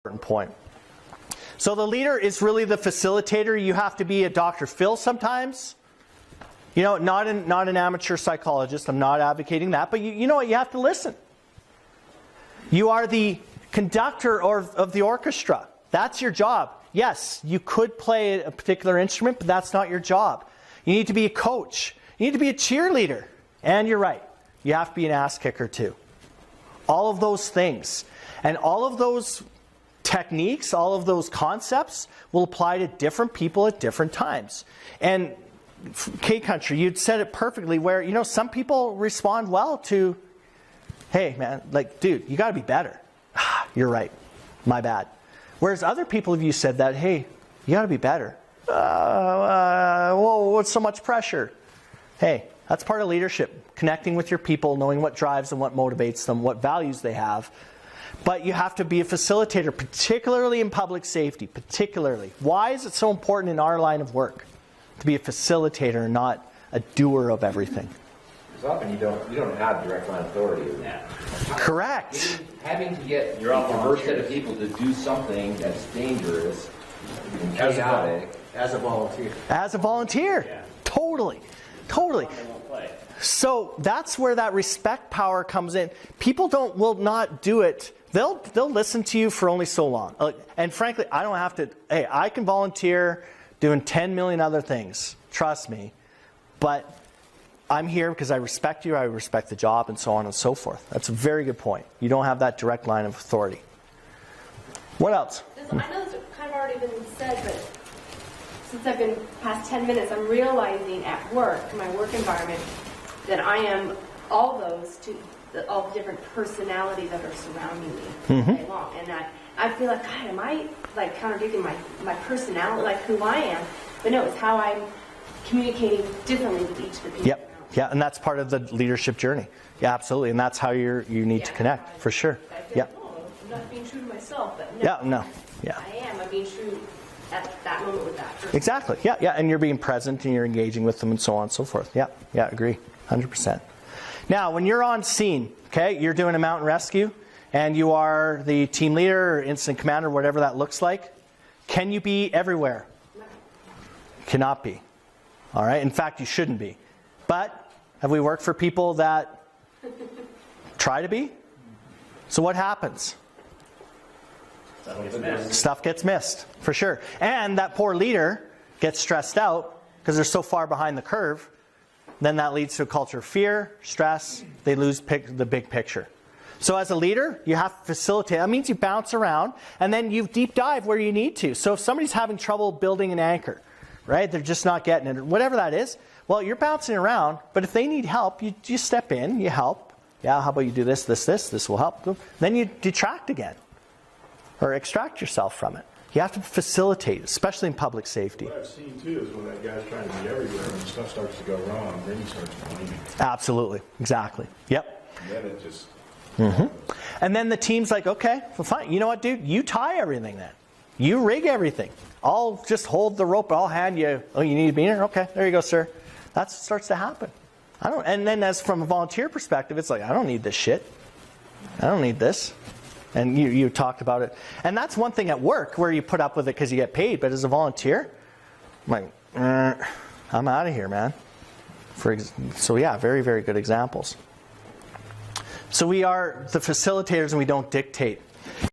important point. So the leader is really the facilitator. You have to be a Dr. Phil sometimes. You know, not an amateur psychologist. I'm not advocating that. But you know what? You have to listen. You are the conductor of the orchestra. That's your job. Yes, you could play a particular instrument, but that's not your job. You need to be a coach. You need to be a cheerleader. And you're right. You have to be an ass kicker too. All of those things. And all of those techniques, all of those concepts will apply to different people at different times. And K-Country, you'd said it perfectly where, you know, some people respond well to, hey, man, like, dude, you got to be better. You're right. My bad. Whereas other people of you said that, hey, you got to be better. Whoa, what's so much pressure? Hey, that's part of leadership. Connecting with your people, knowing what drives them, what motivates them, what values they have. But you have to be a facilitator, particularly in public safety, particularly. Why is it so important in our line of work to be a facilitator and not a doer of everything? Because often you don't have direct line authority. Yeah. Correct. Having to get a diverse set of people to do something that's dangerous and chaotic. As a volunteer. As a volunteer. Yeah. Totally. Totally. So that's where that respect power comes in. People will not do it. They'll listen to you for only so long. And frankly, I don't have to. Hey, I can volunteer doing 10 million other things. Trust me. But I'm here because I respect you. I respect the job, and so on and so forth. That's a very good point. You don't have that direct line of authority. What else? I know this kind of already been said, but since I've been past 10 minutes, I'm realizing at work, in my work environment, that I am all those to all the different personalities that are surrounding me all day long, and that I feel like, God, am I like contradicting my personality, like who I am? But no, it's how I'm communicating differently with each of the people. Yep. Yeah, and that's part of the leadership journey. Yeah, absolutely, and that's how you need to connect for sure. I feel, Yeah. oh, I'm not being true to myself, but no. Yeah. No. Yeah. I am. I'm being true at that moment with that person. Exactly. Yeah. Yeah. And you're being present and you're engaging with them and so on and so forth. Yeah. Yeah. Agree. 100%. Now, when you're on scene, okay, you're doing a mountain rescue, and you are the team leader or incident commander, whatever that looks like. Can you be everywhere? No. Cannot be. All right. In fact, you shouldn't be. But have we worked for people that try to be? So what happens? Stuff gets missed, for sure. And that poor leader gets stressed out because they're so far behind the curve. Then that leads to a culture of fear, stress. They lose the big picture. So as a leader, you have to facilitate. That means you bounce around, and then you deep dive where you need to. So if somebody's having trouble building an anchor, right, they're just not getting it, or whatever that is, well, you're bouncing around, but if they need help, you step in, you help. Yeah, how about you do this, this will help. Then you detract again, or extract yourself from it. You have to facilitate, especially in public safety. What I've seen too is when that guy's trying to be everywhere and stuff starts to go wrong, then he starts blaming. Absolutely, exactly. Yep. And then it just... And then the team's like, okay, well, fine. You know what, dude? You tie everything then. You rig everything. I'll just hold the rope. I'll hand you. Oh, you need a beaner? Okay, there you go, sir. That starts to happen. And then as from a volunteer perspective, it's like, I don't need this shit. I don't need this. And you talked about it. And that's one thing at work where you put up with it because you get paid. But as a volunteer, I'm like, I'm out of here, man. So yeah, very, very good examples. So we are the facilitators and we don't dictate.